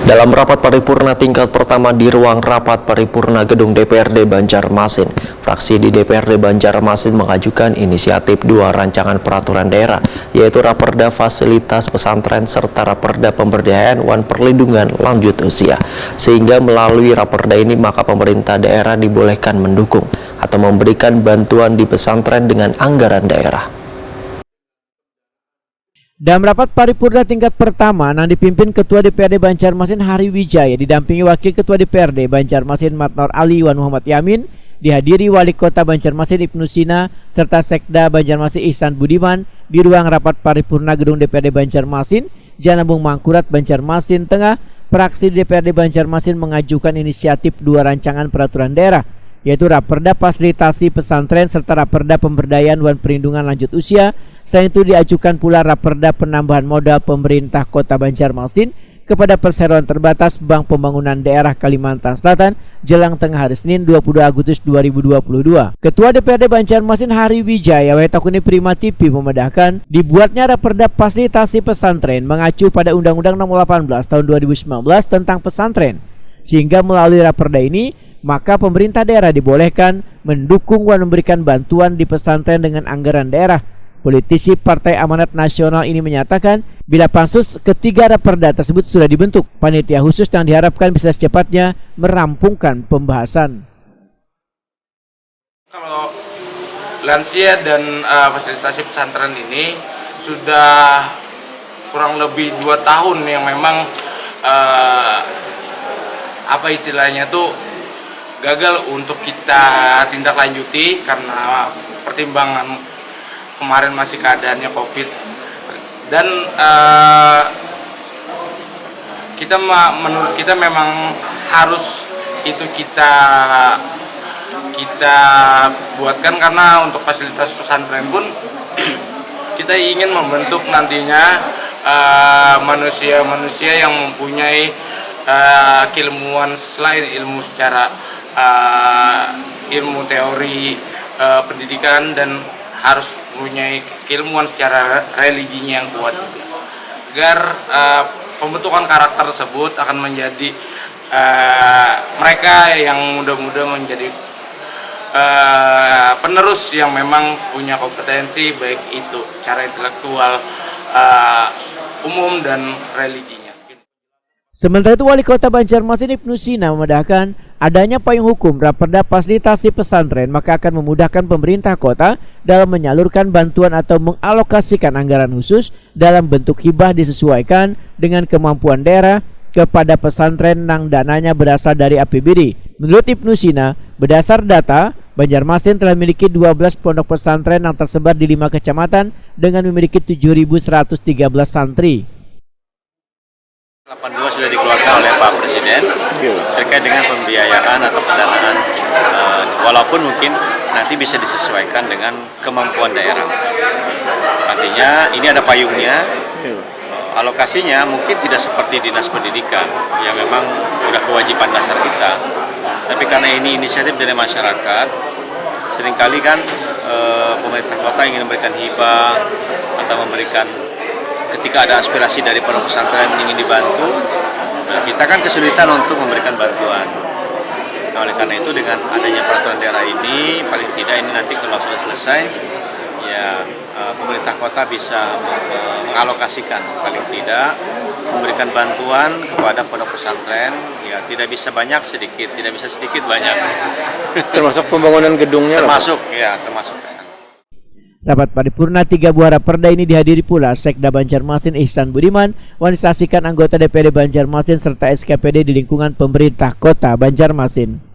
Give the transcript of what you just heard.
Dalam rapat paripurna tingkat pertama di ruang rapat paripurna gedung DPRD Banjarmasin, fraksi di DPRD Banjarmasin mengajukan inisiatif 2 rancangan peraturan daerah, yaitu Raperda Fasilitas Pesantren serta Raperda Pemberdayaan wan Perlindungan Lanjut Usia. Sehingga melalui Raperda ini maka pemerintah daerah dibolehkan mendukung atau memberikan bantuan di pesantren dengan anggaran daerah. Dalam rapat paripurna tingkat pertama yang dipimpin Ketua DPRD Banjarmasin Hari Wijaya didampingi Wakil Ketua DPRD Banjarmasin Matnor Ali Wan Muhammad Yamin, dihadiri Wali Kota Banjarmasin Ibnu Sina serta Sekda Banjarmasin Ihsan Budiman di ruang rapat paripurna gedung DPRD Banjarmasin, Jalan Bung Mangkurat, Banjarmasin Tengah. Fraksi DPRD Banjarmasin mengajukan inisiatif 2 rancangan peraturan daerah, yaitu Raperda Fasilitasi Pesantren serta Raperda Pemberdayaan wan Perlindungan Lanjut Usia. Selain itu diajukan pula Raperda Penambahan Modal Pemerintah Kota Banjarmasin kepada Perseroan Terbatas Bank Pembangunan Daerah Kalimantan Selatan jelang tengah hari Senin 22 Agustus 2022. Ketua DPRD Banjarmasin Hari Wijaya Wetakuni Prima TV memedahkan dibuatnya Raperda Fasilitasi Pesantren mengacu pada Undang-Undang Nomor 18 Tahun 2019 tentang pesantren, sehingga melalui Raperda ini maka pemerintah daerah dibolehkan mendukung dan memberikan bantuan di pesantren dengan anggaran daerah. Politisi Partai Amanat Nasional ini menyatakan bila pansus ketiga Raperda tersebut sudah dibentuk, panitia khusus yang diharapkan bisa secepatnya merampungkan pembahasan. Kalau lansia dan fasilitasi pesantren ini sudah kurang lebih 2 tahun yang memang apa istilahnya tuh gagal untuk kita tindak lanjuti karena pertimbangan kemarin masih keadaannya COVID dan menurut kita memang harus itu kita buatkan, karena untuk fasilitas pesantren pun kita ingin membentuk nantinya manusia-manusia yang mempunyai keilmuan selain ilmu secara ilmu teori pendidikan, dan harus mempunyai keilmuan secara religinya yang kuat juga, agar pembentukan karakter tersebut akan menjadi mereka yang muda-muda menjadi penerus yang memang punya kompetensi baik itu secara intelektual, umum dan religinya. Sementara itu Wali Kota Banjarmasin Ibnu Sina memedahkan adanya payung hukum Raperda Fasilitasi Pesantren maka akan memudahkan pemerintah kota dalam menyalurkan bantuan atau mengalokasikan anggaran khusus dalam bentuk hibah disesuaikan dengan kemampuan daerah kepada pesantren yang dananya berasal dari APBD. Menurut Ibnu Sina, berdasar data, Banjarmasin telah memiliki 12 pondok pesantren yang tersebar di 5 kecamatan dengan memiliki 7.113 santri. 82 sudah dikeluarkan oleh Pak Presiden terkait dengan pembiayaan atau pendanaan, walaupun mungkin nanti bisa disesuaikan dengan kemampuan daerah. Artinya ini ada payungnya, alokasinya mungkin tidak seperti dinas pendidikan yang memang sudah kewajiban dasar kita, tapi karena ini inisiatif dari masyarakat, seringkali kan pemerintah kota ingin memberikan hibah atau memberikan ketika ada aspirasi dari para pesantren ingin dibantu, nah kita kan kesulitan untuk memberikan bantuan. Nah, oleh karena itu dengan adanya peraturan daerah ini, paling tidak ini nanti kalau sudah selesai, ya pemerintah kota bisa mengalokasikan paling tidak memberikan bantuan kepada pondok pesantren, ya tidak bisa banyak sedikit, tidak bisa sedikit banyak. Termasuk pembangunan gedungnya? Termasuk, ya termasuk. Rapat paripurna 3 buah Raperda ini dihadiri pula Sekda Banjarmasin Ihsan Budiman, wanita anggota DPRD Banjarmasin serta SKPD di lingkungan pemerintah Kota Banjarmasin.